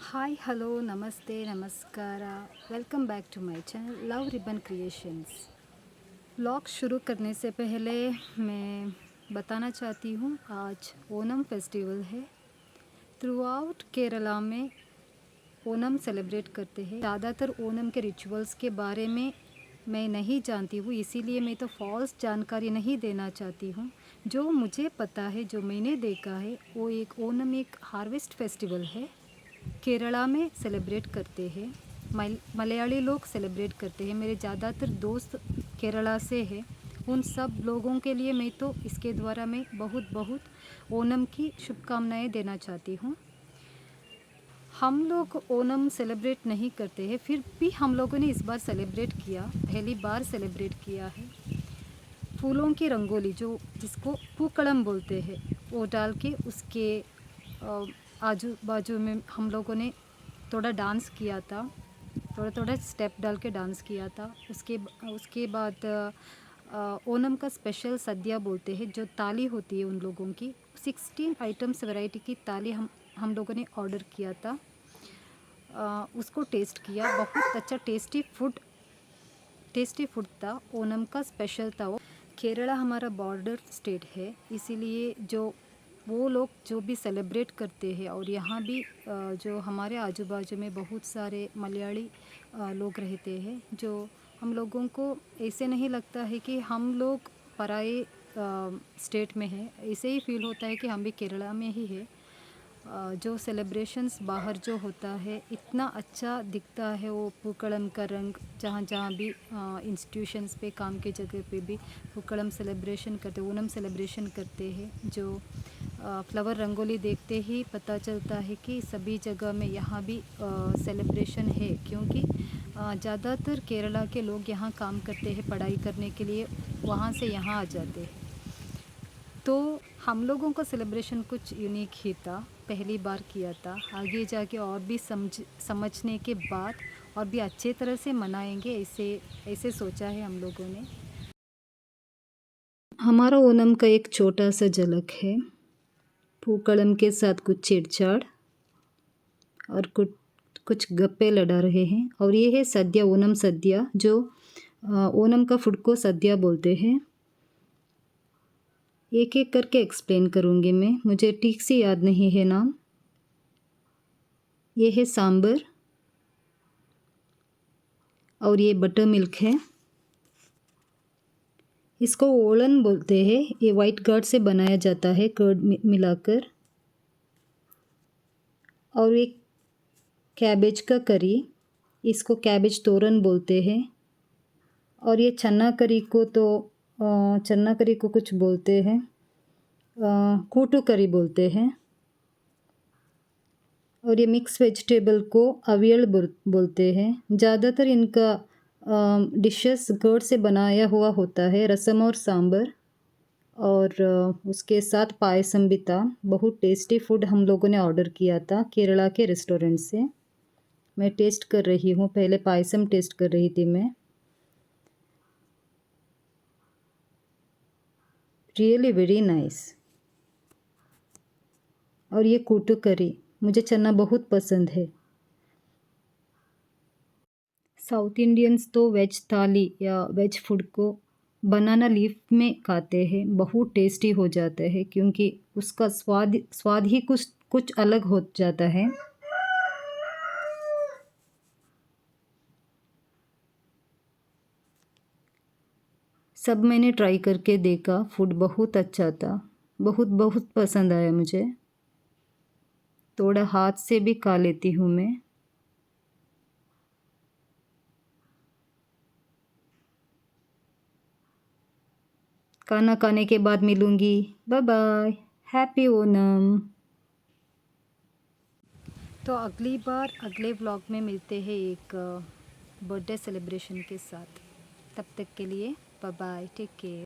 हाय hello नमस्ते नमस्कार। Welcome back to my channel love ribbon creations. Vlog शुरू करने से पहले मैं बताना चाहती हूँ आज ओनम फेस्टिवल है। थ्रू आउट केरला में ओनम सेलिब्रेट करते हैं। ज़्यादातर ओनम के रिचुअल्स के बारे में मैं नहीं जानती हूँ, इसीलिए मैं तो फॉल्स जानकारी नहीं देना चाहती हूँ। जो मुझे पता है, जो मैंने देखा है, वो ओनम एक हार्वेस्ट फेस्टिवल है। केरला में सेलिब्रेट करते हैं, मलयाली लोग सेलिब्रेट करते हैं। मेरे ज़्यादातर दोस्त केरला से हैं। उन सब लोगों के लिए मैं तो इसके द्वारा मैं बहुत बहुत ओनम की शुभकामनाएं देना चाहती हूँ। हम लोग ओनम सेलिब्रेट नहीं करते हैं, फिर भी हम लोगों ने इस बार सेलिब्रेट किया, पहली बार सेलिब्रेट किया है। फूलों की रंगोली जिसको पूकड़म बोलते हैं, वो डाल के उसके आजू बाजू में हम लोगों ने थोड़ा डांस किया था, थोड़ा थोड़ा स्टेप डाल के डांस किया था। उसके बाद ओनम का स्पेशल सद्या बोलते हैं, जो थाली होती है उन लोगों की। 16 आइटम्स वैरायटी की थाली हम लोगों ने ऑर्डर किया था। उसको टेस्ट किया, बहुत अच्छा टेस्टी फूड था। ओनम का स्पेशल था वो। केरला हमारा बॉर्डर स्टेट है, इसीलिए वो लोग जो भी सेलिब्रेट करते हैं, और यहाँ भी जो हमारे आजू बाजू में बहुत सारे मलयाली लोग रहते हैं, जो हम लोगों को ऐसे नहीं लगता है कि हम लोग पराए स्टेट में हैं। ऐसे ही फील होता है कि हम भी केरला में ही है। जो सेलिब्रेशंस बाहर जो होता है, इतना अच्छा दिखता है वो पूकड़म का रंग। जहाँ जहाँ भी इंस्टीट्यूशंस पे, काम के जगह पे भी पूकड़म सेलिब्रेशन करते, ओनम सेलिब्रेशन करते हैं। जो फ्लावर रंगोली देखते ही पता चलता है कि सभी जगह में यहाँ भी सेलिब्रेशन है, क्योंकि ज़्यादातर केरला के लोग यहाँ काम करते हैं, पढ़ाई करने के लिए वहाँ से यहाँ आ जाते हैं। तो हम लोगों का सेलिब्रेशन कुछ यूनिक ही था, पहली बार किया था। आगे जाके और भी समझने के बाद और भी अच्छे तरह से मनाएंगे, ऐसे सोचा है हम लोगों ने। हमारा ओनम का एक छोटा सा झलक है। पूकड़म के साथ कुछ छेड़छाड़ और कुछ गप्पे लड़ा रहे हैं। और ये है सद्या, ओनम सद्या, जो ओनम का फूड को सद्या बोलते हैं। एक एक करके एक्सप्लेन करूँगी मैं, मुझे ठीक से याद नहीं है नाम। ये है सांबर, और ये बटर मिल्क है। इसको ओलन बोलते हैं। ये वाइट कर्ड से बनाया जाता है, कर्ड मिलाकर। और एक कैबेज का करी, इसको कैबेज तोरन बोलते हैं। और ये चन्ना करी को कुछ बोलते हैं, कूटू करी बोलते हैं। और ये मिक्स वेजिटेबल को अवियल बोलते हैं। ज़्यादातर इनका डिशेस कर्ड से बनाया हुआ होता है, रसम और सांबर। और उसके साथ पायसम भी था। बहुत टेस्टी फूड हम लोगों ने ऑर्डर किया था केरला के रेस्टोरेंट से। मैं टेस्ट कर रही हूँ, पहले पायसम टेस्ट कर रही थी मैं। Really very nice. और ये कूटू करी, मुझे चना बहुत पसंद है। साउथ इंडियंस तो वेज थाली या वेज फूड को बनाना लीफ में खाते हैं, बहुत टेस्टी हो जाता है, क्योंकि उसका स्वाद ही कुछ कुछ अलग हो जाता है। सब मैंने ट्राई करके देखा, फूड बहुत अच्छा था, बहुत बहुत पसंद आया मुझे। थोड़ा हाथ से भी खा लेती हूँ मैं। खाना खाने के बाद मिलूँगी। Bye bye, happy Onam. तो अगली बार अगले व्लॉग में मिलते हैं एक बर्थडे सेलिब्रेशन के साथ। तब तक के लिए बाय बाय, टेक केयर।